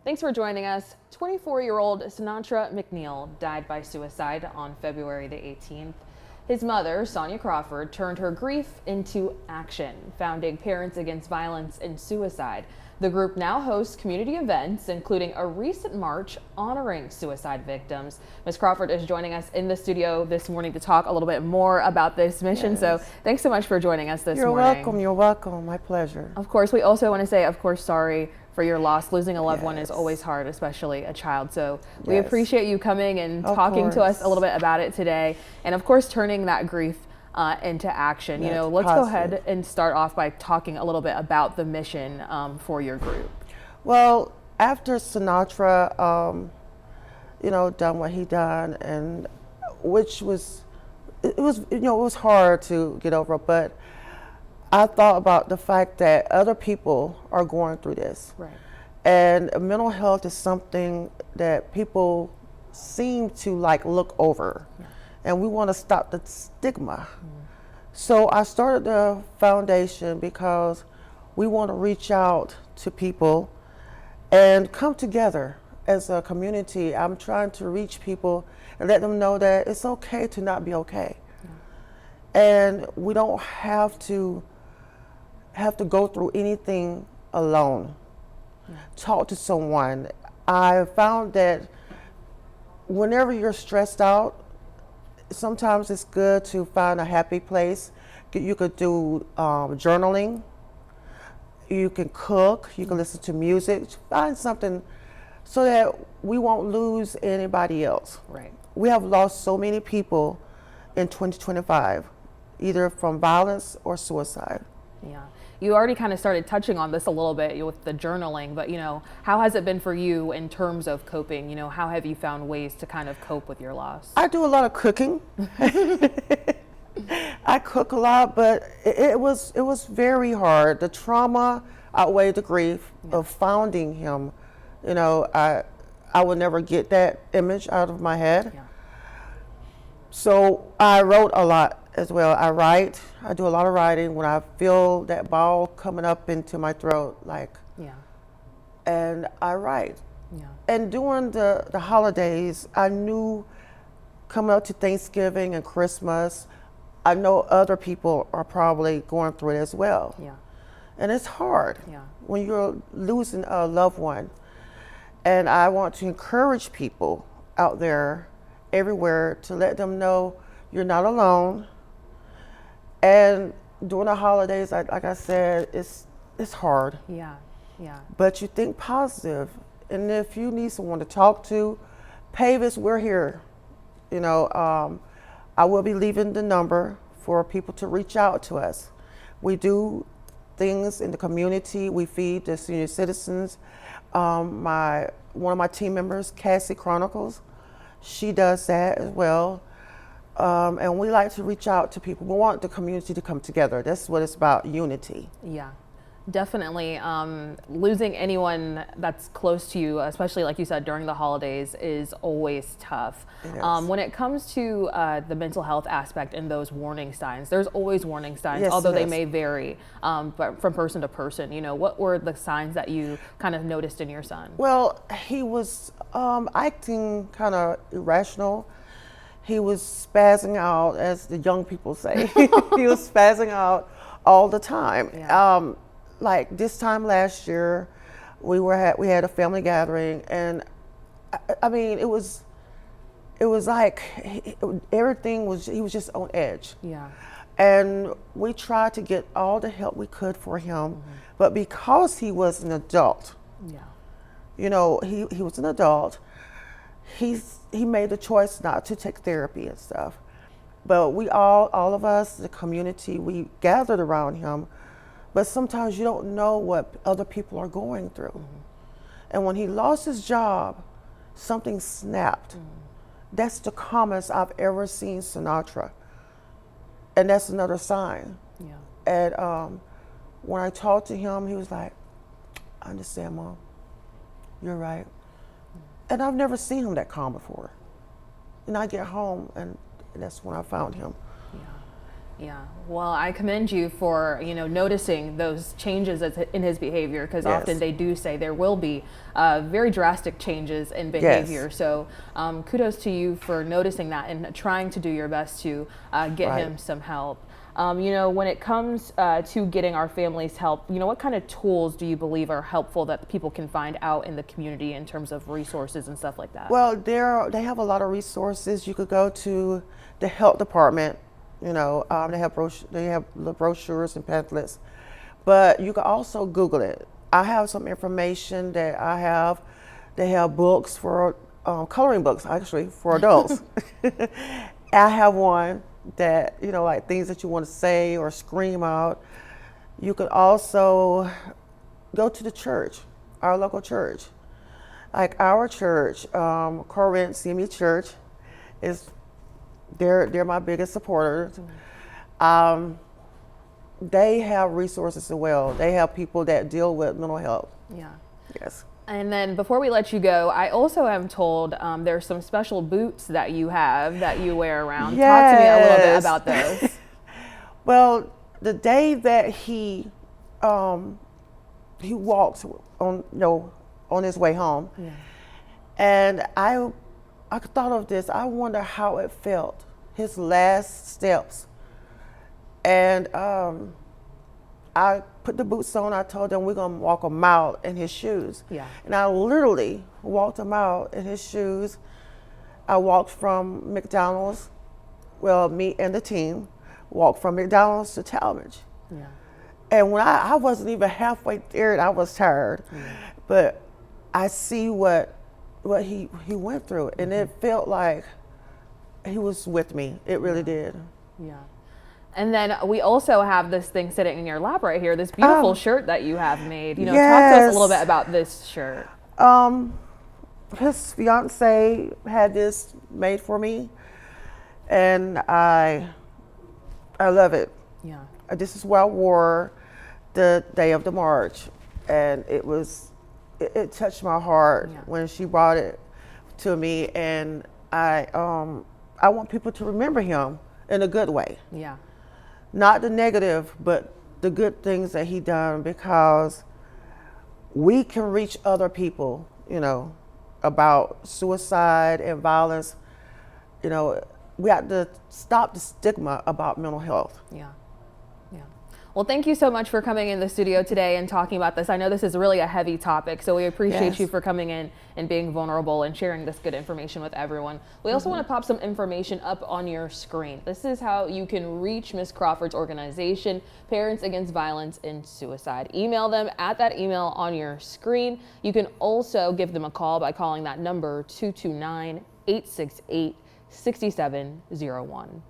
Thanks for joining us. 24-year-old Sinatra McNeil died by suicide on February the 18th. His mother, Sonya Crawford, turned her grief into action, founding Parents Against Violence and Suicide. The group now hosts community events, including a recent march honoring suicide victims. Ms. Crawford is joining us in the studio this morning to talk a little bit more about this mission. Yes. So thanks so much for joining us this You're morning. welcome. You're welcome. My pleasure. Of course, we also want to say, of course, sorry for your loss. Losing a loved one is Yes. always hard, especially a child. So we Yes. appreciate you coming and Of talking to us course. a little bit about it today. And of course, turning that grief into action. You know, That's let's go positive. ahead and start off by talking a little bit about the mission for your group. Well, after Sinatra, done what he done, and which was, it was hard to get over, but I thought about the fact that other people are going through this. Right. And mental health is something that people seem to look over. Yeah. And we want to stop the stigma. So I started the foundation because we want to reach out to people and come together as a community. I'm trying to reach people and let them know that it's okay to not be okay. Yeah. And we don't have to go through anything alone. Yeah. Talk to someone. I found that whenever you're stressed out, sometimes it's good to find a happy place. You could do journaling. You can cook. You can listen to music. Find something so that we won't lose anybody else. Right. We have lost so many people in 2025, either from violence or suicide. Yeah. You already kind of started touching on this a little bit with the journaling, but how has it been for you in terms of coping? How have you found ways to kind of cope with your loss? I do a lot of cooking. I cook a lot, but it was very hard. The trauma outweighed the grief of finding him. I would never get that image out of my head. Yeah. So I wrote a lot as well. I write. I do a lot of writing when I feel that ball coming up into my throat, and I write. Yeah. And during the holidays, I knew coming up to Thanksgiving and Christmas, I know other people are probably going through it as well. Yeah. And it's hard when you're losing a loved one. And I want to encourage people out there everywhere to let them know you're not alone. And during the holidays, like I said, it's hard. Yeah. Yeah. But you think positive. And if you need someone to talk to, P.A.V.A.S, we're here. I will be leaving the number for people to reach out to us. We do things in the community. We feed the senior citizens. One of my team members, Cassie Chronicles, she does that as well. And we like to reach out to people. We want the community to come together. That's what it's about, unity. Yeah, definitely. Losing anyone that's close to you, especially like you said, during the holidays is always tough. When it comes to the mental health aspect and those warning signs, there's always warning signs, Yes, although they yes. may vary but from person to person. What were the signs that you kind of noticed in your son? Well, he was acting kind of irrational. He was spazzing out, as the young people say. He was spazzing out all the time. Yeah. Like this time last year, we had a family gathering, and I mean it was like everything was, he was just on edge. Yeah. And we tried to get all the help we could for him, but because he was an adult, Yeah. he was an adult. He made the choice not to take therapy and stuff. But we all of us, the community, we gathered around him. But sometimes you don't know what other people are going through. And when he lost his job, something snapped. That's the calmest I've ever seen Sinatra. And that's another sign. Yeah. And when I talked to him, he was like, I understand, Mom. You're right. And I've never seen him that calm before. And I get home, and that's when I found him. Yeah. Yeah. Well, I commend you for, noticing those changes in his behavior, because Yes. often they do say there will be very drastic changes in behavior. Yes. So kudos to you for noticing that and trying to do your best to get Right. him some help. When it comes to getting our families help, what kind of tools do you believe are helpful that people can find out in the community in terms of resources and stuff like that? Well, they have a lot of resources. You could go to the health department. They have the brochures and pamphlets, but you can also Google it. I have some information that I have. They have books for coloring books, actually, for adults. I have one that, like things that you want to say or scream out. You could also go to the church, our local church. Like our church, Corinth CME Church, is they're my biggest supporters. They have resources as well. They have people that deal with mental health. Yeah. Yes. And then before we let you go, I also am told there's some special boots that you have that you wear around. Yes. Talk to me a little bit about those. Well, the day that he walked on his way home, Yeah. and I thought of this. I wonder how it felt, his last steps. And I put the boots on. I told them we're gonna walk a mile in his shoes. Yeah. And I literally walked a mile in his shoes. I walked from McDonald's. Well, me and the team walked from McDonald's to Talmadge. Yeah. And when I wasn't even halfway there, and I was tired. But I see what he went through, and it felt like he was with me. It really did. Yeah. And then we also have this thing sitting in your lap right here, this beautiful shirt that you have made. Talk to us a little bit about this shirt. His fiance had this made for me, and I love it. Yeah. This is what I wore the day of the march, and it touched my heart when she brought it to me, and I want people to remember him in a good way. Yeah. Not the negative, but the good things that he done, because we can reach other people, about suicide and violence. We have to stop the stigma about mental health. Yeah. Yeah. Well, thank you so much for coming in the studio today and talking about this. I know this is really a heavy topic, so we appreciate you for coming in and being vulnerable and sharing this good information with everyone. We also want to pop some information up on your screen. This is how you can reach Ms. Crawford's organization, Parents Against Violence and Suicide. Email them at that email on your screen. You can also give them a call by calling that number 229-868-6701.